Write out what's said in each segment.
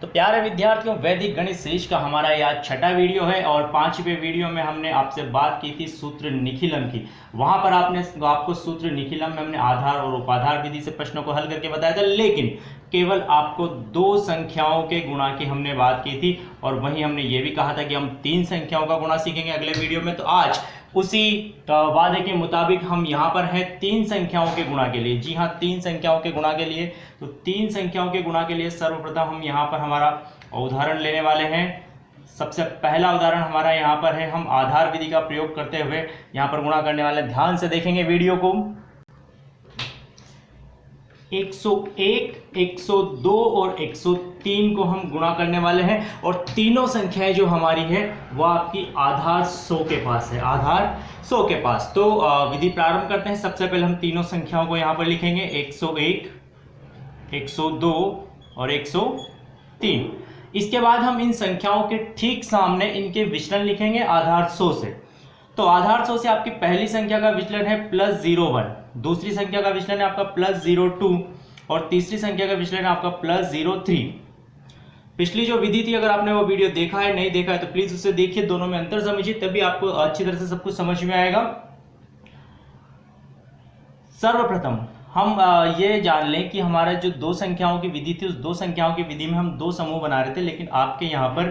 प्यारे विद्यार्थियों, वैदिक गणित सीरीज का हमारा यह छठा वीडियो है और 5वें वीडियो में हमने आपसे बात की थी सूत्र निखिलम की। वहां पर आपको सूत्र निखिलम में हमने आधार और उपाधार विधि से प्रश्नों को हल करके बताया था, लेकिन केवल आपको दो संख्याओं के गुणा की हमने बात की थी और वहीं हमने ये भी कहा था कि हम तीन संख्याओं का गुणा सीखेंगे अगले वीडियो में। तो आज उसी वादे के मुताबिक हम यहाँ पर हैं तीन संख्याओं के गुणा के लिए। जी हाँ, तीन संख्याओं के गुणा के लिए। तो तीन संख्याओं के गुणा के लिए सर्वप्रथम हम यहाँ पर हमारा उदाहरण लेने वाले हैं। सबसे पहला उदाहरण हमारा यहाँ पर है, हम आधार विधि का प्रयोग करते हुए यहाँ पर गुणा करने वाले। ध्यान से देखेंगे वीडियो को। 101, 102 और 103 को हम गुणा करने वाले हैं और तीनों संख्याएं जो हमारी है वो आपकी आधार 100 के पास है, आधार 100 के पास। तो विधि प्रारंभ करते हैं। सबसे पहले हम तीनों संख्याओं को यहाँ पर लिखेंगे, 101, 102 और 103। इसके बाद हम इन संख्याओं के ठीक सामने इनके विचलन लिखेंगे आधार 100 से। तो आधार 100 से आपकी पहली संख्या का विचलन है +01, दूसरी संख्या का विचलन है आपका +02 और तीसरी संख्या का विचलन है आपका +03। पिछली जो विधि थी, अगर आपने वो वीडियो देखा है नहीं देखा है तो प्लीज उसे देखिए, दोनों में अंतर समझिए, तभी आपको अच्छी तरह से सब कुछ समझ में आएगा। सर्वप्रथम हम ये जान लें कि हमारा जो दो संख्याओं की विधि थी, उस दो संख्याओं की विधि में हम दो समूह बना रहे थे, लेकिन आपके यहाँ पर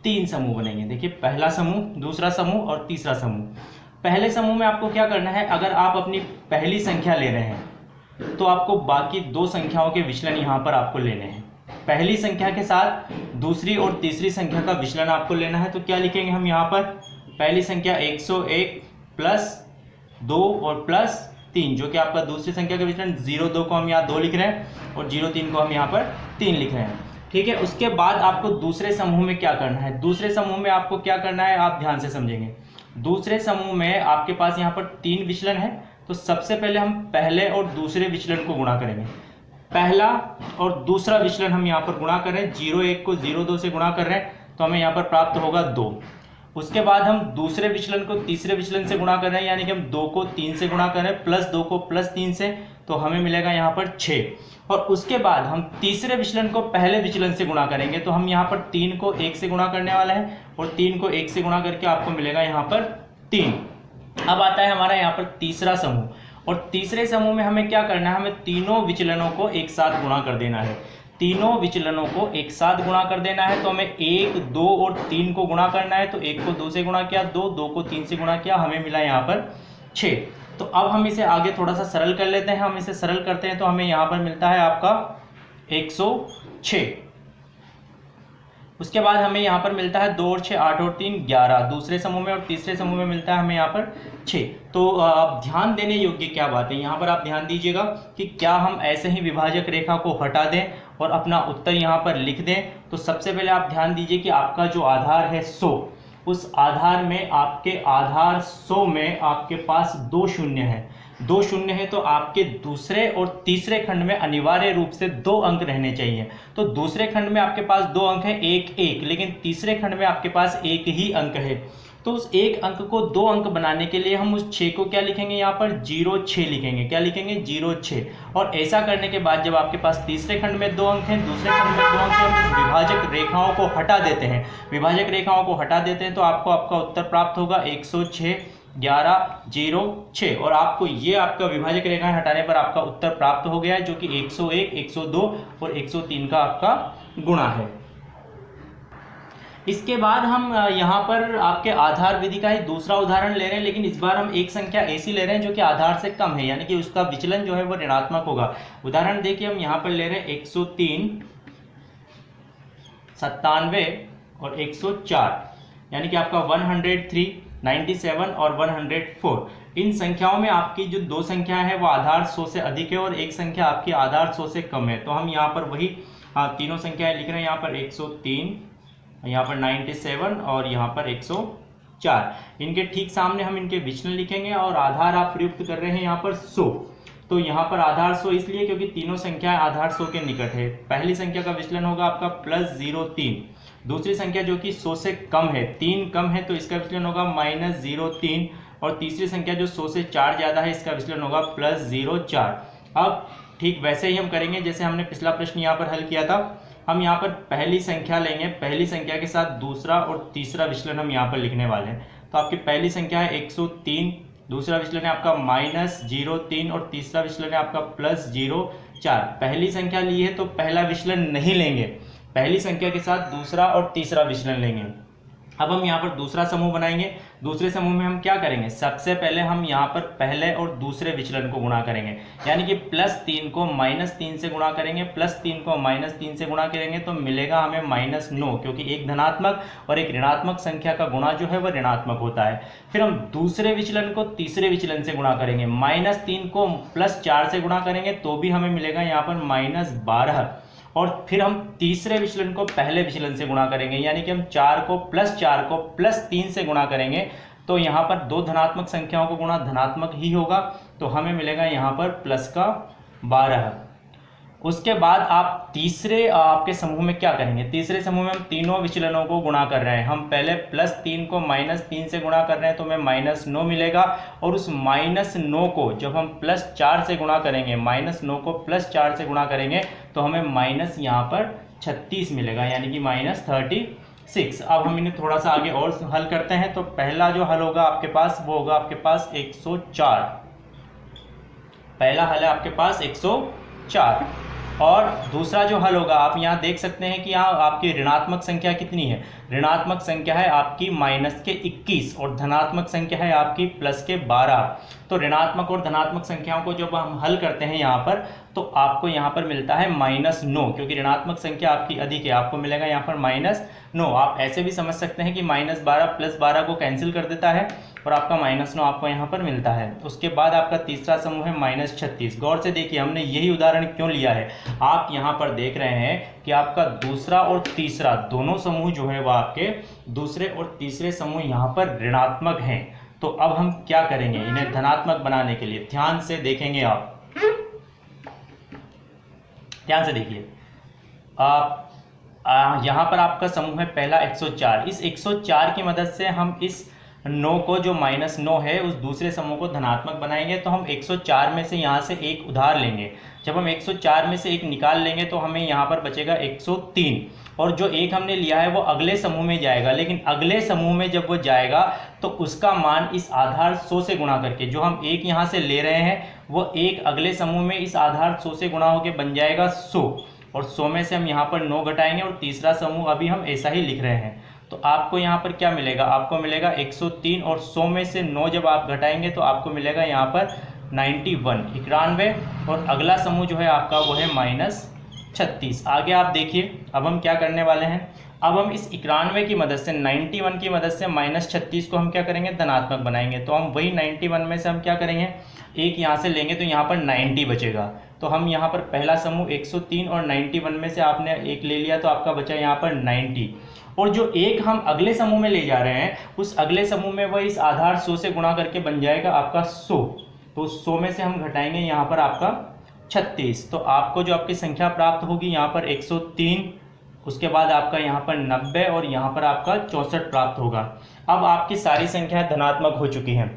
तीन समूह बनेंगे। देखिए, पहला समूह, दूसरा समूह और तीसरा समूह। पहले समूह में आपको क्या करना है, अगर आप अपनी पहली संख्या ले रहे हैं तो आपको बाकी दो संख्याओं के विचलन यहाँ पर आपको लेने हैं। पहली संख्या के साथ दूसरी और तीसरी संख्या का विचलन आपको लेना है। तो क्या लिखेंगे हम यहाँ पर, पहली संख्या 101 + 2 और +3, जो कि आपका दूसरी संख्या का विचलन। 02 को हम यहाँ 2 लिख रहे हैं और 03 को हम यहाँ पर 3 लिख रहे हैं। ठीक है। उसके बाद आपको दूसरे समूह में क्या करना है, दूसरे समूह में आपको क्या करना है, आप ध्यान से समझेंगे। दूसरे समूह में आपके पास यहाँ पर 3 विचलन है। तो सबसे पहले हम पहले और दूसरे विचलन को गुणा करेंगे। पहला और दूसरा विचलन हम यहाँ पर गुणा कर रहे हैं, 01 को 02 से गुणा कर रहे हैं, तो हमें यहाँ पर प्राप्त होगा 2। उसके बाद हम दूसरे विचलन को तीसरे विचलन से गुणा कर रहे हैं, यानी कि हम 2 को 3 से गुणा कर रहे हैं, +2 को +3 से, तो हमें मिलेगा यहाँ पर 6। और उसके बाद हम तीसरे विचलन को पहले विचलन से गुणा करेंगे, तो हम यहाँ पर 3 को 1 से गुणा करने वाले हैं और 3 को 1 से गुणा करके आपको मिलेगा यहाँ पर 3। अब आता है हमारा यहाँ पर तीसरा समूह, और तीसरे समूह में हमें क्या करना है, हमें तीनों विचलनों को एक साथ गुणा कर देना है। तीनों विचलनों को एक साथ गुणा कर देना है। तो हमें 1, 2 और 3 को गुणा करना है। तो 1 को 2 से गुणा किया, 2 को 3 से गुणा किया, हमें मिला यहाँ पर 6। तो अब हम इसे आगे थोड़ा सा सरल कर लेते हैं। हम इसे सरल करते हैं तो हमें यहाँ पर मिलता है आपका 106। उसके बाद हमें यहाँ पर मिलता है 2 और 6, 8 और 3 11, दूसरे समूह में, और तीसरे समूह में मिलता है हमें यहाँ पर 6। तो अब ध्यान देने योग्य क्या बात है, यहाँ पर आप ध्यान दीजिएगा कि क्या हम ऐसे ही विभाजक रेखा को हटा दें और अपना उत्तर यहाँ पर लिख दें। तो सबसे पहले आप ध्यान दीजिए कि आपका जो आधार है 100, उस आधार में आपके आधार 100 में आपके पास 2 शून्य है। 2 शून्य है तो आपके दूसरे और तीसरे खंड में अनिवार्य रूप से 2 अंक रहने चाहिए। तो दूसरे खंड में आपके पास 2 अंक है, 1 1, लेकिन तीसरे खंड में आपके पास 1 ही अंक है। तो उस 1 अंक को 2 अंक बनाने के लिए हम उस 6 को क्या लिखेंगे, यहाँ पर 06 लिखेंगे। क्या लिखेंगे, 06। और ऐसा करने के बाद जब आपके पास तीसरे खंड में 2 अंक हैं, दूसरे खंड में 2 अंक हैं, हम विभाजक रेखाओं को हटा देते हैं। विभाजक रेखाओं को हटा देते हैं तो आपको आपका उत्तर प्राप्त होगा 106, 11, 0, 6। और आपको ये आपका विभाजक रेखाएं हटाने पर आपका उत्तर प्राप्त हो गया है, जो कि 101, 102 और 103 का आपका गुणा है। इसके बाद हम यहाँ पर आपके आधार विधि का ही दूसरा उदाहरण ले रहे हैं, लेकिन इस बार हम एक संख्या ऐसी ले रहे हैं जो कि आधार से कम है, यानी कि उसका विचलन जो है वो ऋणात्मक होगा। उदाहरण देखिए, हम यहाँ पर ले रहे हैं 103, 97 और 104, यानी कि आपका 103, 97 और 104। इन संख्याओं में आपकी जो दो संख्याएं हैं वो आधार 100 से अधिक है और एक संख्या आपकी आधार 100 से कम है। तो हम यहाँ पर वही तीनों संख्याएं लिख रहे हैं, यहाँ पर 103, यहाँ पर 97 और यहाँ पर 104। इनके ठीक सामने हम इनके विचलन लिखेंगे और आधार आप प्रयुक्त कर रहे हैं यहाँ पर 100। तो यहाँ पर आधार 100 इसलिए क्योंकि तीनों संख्याएं आधार 100 के निकट है। पहली संख्या का विचलन होगा आपका +03, दूसरी संख्या जो कि 100 से कम है, 3 कम है, तो इसका विचलन होगा -03, और तीसरी संख्या जो 100 से 4 ज़्यादा है, इसका विचलन होगा +04। अब ठीक वैसे ही हम करेंगे जैसे हमने पिछला प्रश्न यहाँ पर हल किया था। हम यहाँ पर पहली संख्या लेंगे, पहली संख्या के साथ दूसरा और तीसरा विचलन हम यहाँ पर लिखने वाले हैं। तो आपकी पहली संख्या है 103, दूसरा विचलन है आपका -0.3 और तीसरा विचलन है आपका +0.4। पहली संख्या ली है तो पहला विचलन नहीं लेंगे, पहली संख्या के साथ दूसरा और तीसरा विचलन लेंगे। अब हम यहाँ पर दूसरा समूह बनाएंगे। दूसरे समूह में हम क्या करेंगे, सबसे पहले हम यहाँ पर पहले और दूसरे विचलन को गुणा करेंगे, यानी कि +3 को -3 से गुणा करेंगे, +3 को -3 से गुणा करेंगे तो मिलेगा हमें -9, क्योंकि एक धनात्मक और एक ऋणात्मक संख्या का गुणा जो है वह ऋणात्मक होता है। फिर हम दूसरे विचलन को तीसरे विचलन से गुणा करेंगे, -3 को +4 से गुणा करेंगे तो भी हमें मिलेगा यहाँ पर -12। और फिर हम तीसरे विचलन को पहले विचलन से गुणा करेंगे, यानी कि हम 4 को +3 से गुणा करेंगे तो यहाँ पर दो धनात्मक संख्याओं को गुणा धनात्मक ही होगा, तो हमें मिलेगा यहाँ पर +12। उसके बाद आप तीसरे आपके समूह में क्या करेंगे, तीसरे समूह में हम तीनों विचलनों को गुणा कर रहे हैं। हम पहले +3 को -3 से गुणा कर रहे हैं तो हमें -9 मिलेगा, और उस -9 को जब हम +4 से गुणा करेंगे, -9 को +4 से गुणा करेंगे तो हमें माइनस यहाँ पर 36 मिलेगा, यानी कि -36। अब हम इन्हें थोड़ा सा आगे और हल करते हैं। तो पहला जो हल होगा आपके पास वो होगा आपके पास 104, पहला हल है आपके पास 104। और दूसरा जो हल होगा आप यहाँ देख सकते हैं कि यहाँ आपकी ऋणात्मक संख्या कितनी है, ऋणात्मक संख्या है आपकी -21 और धनात्मक संख्या है आपकी +12। तो ऋणात्मक और धनात्मक संख्याओं को जब हम हल करते हैं यहाँ पर तो आपको यहाँ पर मिलता है -9, क्योंकि ऋणात्मक संख्या आपकी अधिक है, आपको मिलेगा यहाँ पर -9। आप ऐसे भी समझ सकते हैं कि -12 + 12 को कैंसिल कर देता है और आपका -9 आपको यहाँ पर मिलता है। उसके बाद आपका तीसरा समूह है -36। गौर से देखिए हमने यही उदाहरण क्यों लिया है, आप यहाँ पर देख रहे हैं कि आपका दूसरा और तीसरा दोनों समूह जो है वह आपके दूसरे और तीसरे समूह यहाँ पर ऋणात्मक हैं। तो अब हम क्या करेंगे इन्हें धनात्मक बनाने के लिए, ध्यान से देखेंगे आप, ध्यान से देखिए। आप यहाँ पर आपका समूह है पहला 104, इस 104 की मदद से हम इस 9 को जो -9 है उस दूसरे समूह को धनात्मक बनाएंगे। तो हम 104 में से यहाँ से एक उधार लेंगे, जब हम 104 में से एक निकाल लेंगे तो हमें यहाँ पर बचेगा 103, और जो एक हमने लिया है वो अगले समूह में जाएगा, लेकिन अगले समूह में जब वो जाएगा तो उसका मान इस आधार 100 से गुणा करके, जो हम एक यहाँ से ले रहे हैं वो एक अगले समूह में इस आधार 100 से गुणा होकर बन जाएगा 100, और 100 में से हम यहाँ पर 9 घटाएंगे और तीसरा समूह अभी हम ऐसा ही लिख रहे हैं। तो आपको यहाँ पर क्या मिलेगा, आपको मिलेगा 103, और 100 में से 9 जब आप घटाएंगे तो आपको मिलेगा यहाँ पर 91, और अगला समूह जो है आपका वो है -36। आगे आप देखिए अब हम क्या करने वाले हैं, अब हम इस 91 की मदद से 91 की मदद से -36 को हम क्या करेंगे धनात्मक बनाएंगे। तो हम वही 91 में से हम क्या करेंगे, एक यहाँ से लेंगे तो यहाँ पर 90 बचेगा। तो हम यहाँ पर पहला समूह 103 और 91 में से आपने एक ले लिया तो आपका बचा यहाँ पर 90, और जो एक हम अगले समूह में ले जा रहे हैं उस अगले समूह में वह इस आधार 100 से गुणा करके बन जाएगा आपका 100। तो 100 में से हम घटाएंगे यहाँ पर आपका 36, तो आपको जो आपकी संख्या प्राप्त होगी यहाँ पर 103, उसके बाद आपका यहाँ पर 90 और यहाँ पर आपका 64 प्राप्त होगा। अब आपकी सारी संख्याएं धनात्मक हो चुकी हैं।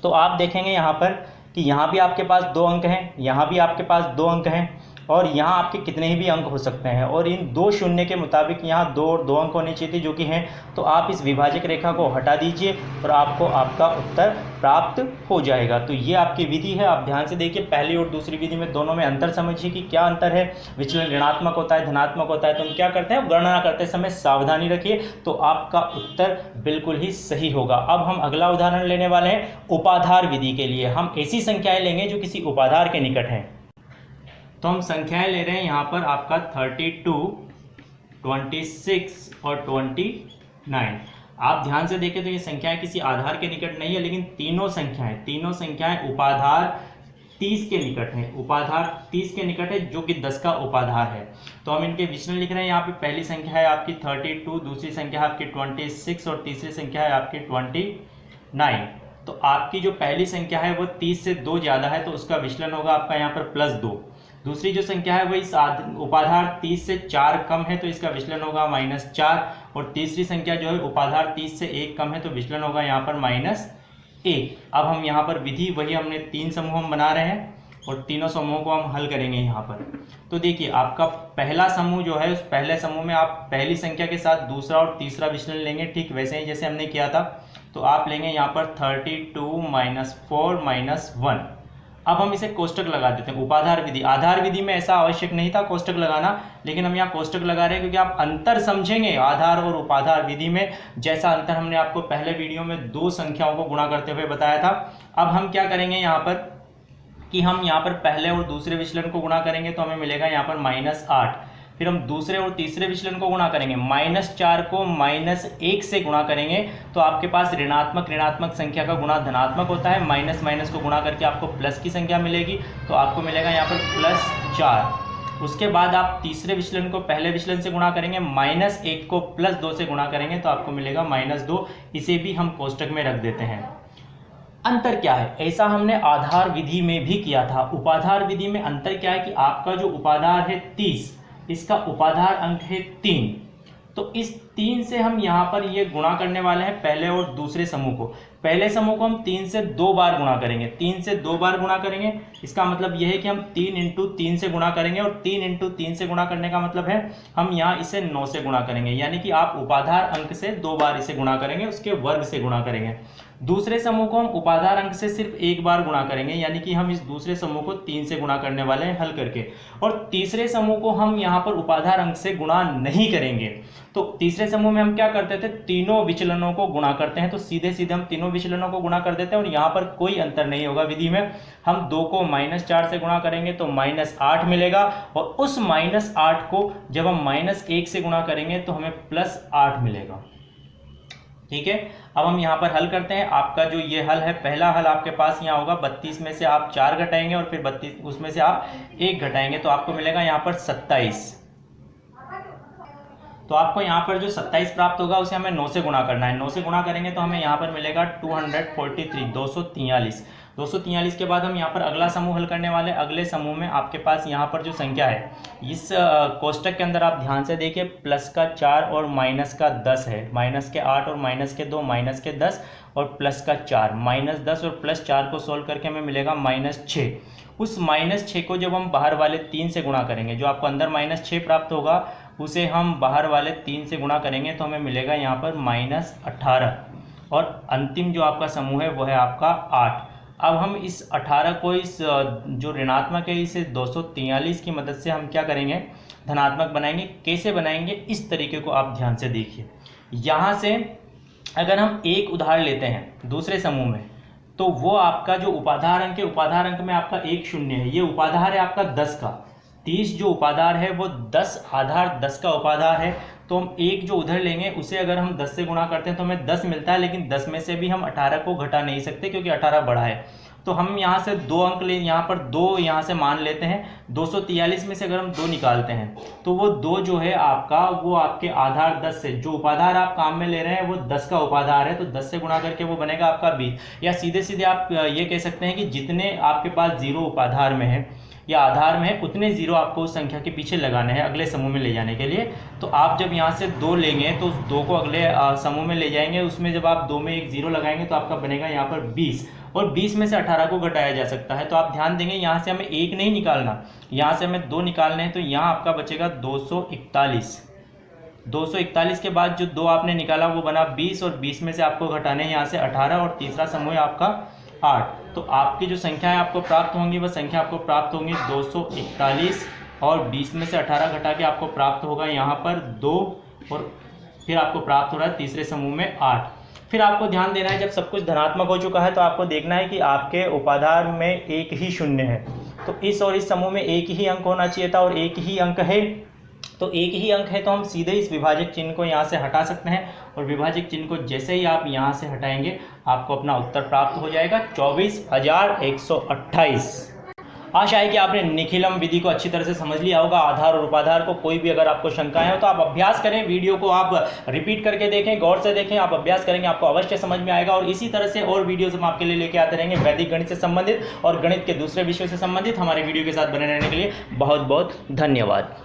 तो आप देखेंगे यहाँ पर कि यहाँ भी आपके पास 2 अंक हैं, यहाँ भी आपके पास 2 अंक हैं, और यहाँ आपके कितने ही भी अंक हो सकते हैं, और इन 2 शून्य के मुताबिक यहाँ 2 और 2 अंक होने चाहिए थे जो कि हैं। तो आप इस विभाजक रेखा को हटा दीजिए और आपको आपका उत्तर प्राप्त हो जाएगा। तो ये आपकी विधि है, आप ध्यान से देखिए। पहली और दूसरी विधि में दोनों में अंतर समझिए कि क्या अंतर है। विचलन ऋणात्मक होता है, धनात्मक होता है, तो हम क्या करते हैं गणना करते समय सावधानी रखिए, तो आपका उत्तर बिल्कुल ही सही होगा। अब हम अगला उदाहरण लेने वाले हैं उपाधार विधि के लिए। हम ऐसी संख्याएं लेंगे जो किसी उपाधार के निकट हैं। तो हम संख्याएं ले रहे हैं यहाँ पर आपका 32, 26 और 29। आप ध्यान से देखें तो ये संख्याएं किसी आधार के निकट नहीं है, लेकिन तीनों संख्याएं उपाधार 30 के निकट हैं। उपाधार 30 के निकट है जो कि 10 का उपाधार है। तो हम इनके विचलन लिख रहे हैं। यहाँ पे पहली संख्या है आपकी 32, दूसरी संख्या है आपकी 26 और तीसरी संख्या है आपकी 29। तो आपकी जो पहली संख्या है वो 30 से 2 ज़्यादा है, तो उसका विचलन होगा आपका यहाँ पर +2। दूसरी जो संख्या है वो इस उपाधार 30 से 4 कम है, तो इसका विचलन होगा -4। और तीसरी संख्या जो है उपाधार 30 से 1 कम है, तो विचलन होगा यहाँ पर -1। अब हम यहाँ पर विधि वही हमने 3 समूह हम बना रहे हैं। और तीनों समूहों को हम हल करेंगे यहाँ पर। तो देखिए आपका पहला समूह जो है, उस पहले समूह में आप पहली संख्या के साथ दूसरा और तीसरा विचलन लेंगे, ठीक वैसे ही जैसे हमने किया था। तो आप लेंगे यहाँ पर 32 - 4 - 1। अब हम इसे कोष्टक लगा देते हैं, उपाधार विधि। आधार विधि में ऐसा आवश्यक नहीं था कोष्टक लगाना, लेकिन हम यहाँ कोष्टक लगा रहे हैं क्योंकि आप अंतर समझेंगे आधार और उपाधार विधि में। जैसा अंतर हमने आपको पहले वीडियो में दो संख्याओं को गुणा करते हुए बताया था। अब हम क्या करेंगे यहाँ पर कि हम यहाँ पर पहले और दूसरे विचलन को गुणा करेंगे तो हमें मिलेगा यहाँ पर -8। फिर हम दूसरे और तीसरे विचलन को गुणा करेंगे, -4 को -1 से गुणा करेंगे तो आपके पास ऋणात्मक संख्या का गुणा धनात्मक होता है। माइनस को गुणा करके आपको प्लस की संख्या मिलेगी, तो आपको मिलेगा यहाँ पर +4। उसके बाद आप तीसरे विचलन को पहले विचलन से गुणा करेंगे, -1 को +2 से गुणा करेंगे तो आपको मिलेगा -2। इसे भी हम कोष्टक में रख देते हैं। अंतर क्या है, ऐसा हमने आधार विधि में भी किया था। उपाधार विधि में अंतर क्या है कि आपका जो उपाधार है 30, इसका उपाधार अंक है 3। तो इस 3 से हम यहाँ पर ये गुणा करने वाले हैं पहले और दूसरे समूह को। पहले समूह को हम 3 से 2 बार गुणा करेंगे, 3 से 2 बार गुणा करेंगे। इसका मतलब यह है कि हम 3 × 3 से गुणा करेंगे, और 3 × 3 से गुणा करने का मतलब है हम यहाँ इसे 9 से गुणा करेंगे, यानी कि आप उपाधार अंक से 2 बार इसे गुणा करेंगे, उसके वर्ग से गुणा करेंगे। दूसरे समूह को हम उपाधार अंक से सिर्फ 1 बार गुणा करेंगे, यानी कि हम इस दूसरे समूह को 3 से गुणा करने वाले हैं हल करके। और तीसरे समूह को हम यहाँ पर उपाधार अंक से गुणा नहीं करेंगे। तो तीसरे समूह में हम क्या करते थे, तीनों विचलनों को गुणा करते हैं। तो सीधे सीधे हम तीनों विचलनों को गुणा कर देते हैं, और यहाँ पर कोई अंतर नहीं होगा विधि में। हम 2 को -4 से गुणा करेंगे तो -8 मिलेगा, और उस -8 को जब हम -1 से गुणा करेंगे तो हमें +8 मिलेगा। ठीक है, अब हम यहाँ पर हल करते हैं। आपका जो ये हल है, पहला हल आपके पास यहाँ होगा 32 में से आप 4 घटाएंगे और फिर 32 उसमें से आप 1 घटाएंगे, तो आपको मिलेगा यहाँ पर 27। तो आपको यहाँ पर जो 27 प्राप्त होगा उसे हमें 9 से गुणा करना है। 9 से गुणा करेंगे तो हमें यहाँ पर मिलेगा 243 243 के बाद हम यहाँ पर अगला समूह हल करने वाले। अगले समूह में आपके पास यहाँ पर जो संख्या है, इस कोष्टक के अंदर आप ध्यान से देखिए, प्लस का 4 और माइनस का 10 है। माइनस के 8 और माइनस के 2, माइनस के 10 और प्लस का 4, -10 और +4 को सोल्व करके हमें मिलेगा -6। उस -6 को जब हम बाहर वाले 3 से गुणा करेंगे, जो आपको अंदर -6 प्राप्त होगा उसे हम बाहर वाले 3 से गुणा करेंगे तो हमें मिलेगा यहाँ पर -18। और अंतिम जो आपका समूह है वो है आपका 8। अब हम इस 18 को, इस जो ऋणात्मक है, इसे 243 की मदद से हम क्या करेंगे, धनात्मक बनाएंगे। कैसे बनाएंगे, इस तरीके को आप ध्यान से देखिए। यहाँ से अगर हम एक उदाहरण लेते हैं दूसरे समूह में, तो वो आपका जो उपाधार अंक है, उपाधार अंक में आपका 1 शून्य है। ये उपाधार है आपका 10 का। 30 जो उपाधार है वो 10 आधार 10 का उपाधार है। तो हम एक जो उधर लेंगे उसे अगर हम 10 से गुणा करते हैं तो हमें 10 मिलता है, लेकिन 10 में से भी हम 18 को घटा नहीं सकते क्योंकि 18 बड़ा है। तो हम यहाँ से 2 अंक ले, यहाँ पर 2 यहाँ से मान लेते हैं। 243 में से अगर हम 2 निकालते हैं तो वो 2 जो है आपका, वो आपके आधार 10 से, जो उपाधार आप काम में ले रहे हैं वो 10 का उपाधार है, तो 10 से गुणा करके वो बनेगा आपका 20। या सीधे सीधे आप ये कह सकते हैं कि जितने आपके पास 0 उपाधार में है या आधार में है, उतने 0 आपको उस संख्या के पीछे लगाने हैं अगले समूह में ले जाने के लिए। तो आप जब यहाँ से 2 लेंगे तो उस 2 को अगले समूह में ले जाएंगे। उसमें जब आप 2 में एक 0 लगाएंगे तो आपका बनेगा यहाँ पर 20, और 20 में से 18 को घटाया जा सकता है। तो आप ध्यान देंगे, यहाँ से हमें 1 नहीं निकालना, यहाँ से हमें 2 निकालने हैं। तो यहाँ आपका बचेगा 241। 241 के बाद जो 2 आपने निकाला वो बना 20, और 20 में से आपको घटाने हैं यहाँ से 18, और तीसरा समूह है आपका 8। तो आपकी जो संख्या है आपको प्राप्त होंगी, वह संख्या आपको प्राप्त होंगी 241, और 20 में से 18 घटा के आपको प्राप्त होगा यहाँ पर 2, और फिर आपको प्राप्त हो रहा है तीसरे समूह में 8। फिर आपको ध्यान देना है, जब सब कुछ धनात्मक हो चुका है तो आपको देखना है कि आपके उपाधार में एक ही शून्य है। तो इस और इस समूह में एक ही अंक होना चाहिए था, और एक ही अंक है। तो एक ही अंक है तो हम सीधे इस विभाजक चिन्ह को यहाँ से हटा सकते हैं, और विभाजक चिन्ह को जैसे ही आप यहाँ से हटाएंगे आपको अपना उत्तर प्राप्त हो जाएगा 24,128। आशा है कि आपने निखिलम विधि को अच्छी तरह से समझ लिया होगा, आधार और उपाधार को। कोई भी अगर आपको शंकाएं हो तो आप अभ्यास करें, वीडियो को आप रिपीट करके देखें, गौर से देखें, आप अभ्यास करेंगे, आपको अवश्य समझ में आएगा। और इसी तरह से और वीडियोज हम आपके लिए लेके आते रहेंगे, वैदिक गणित से संबंधित और गणित के दूसरे विषयों से संबंधित। हमारे वीडियो के साथ बने रहने के लिए बहुत बहुत धन्यवाद।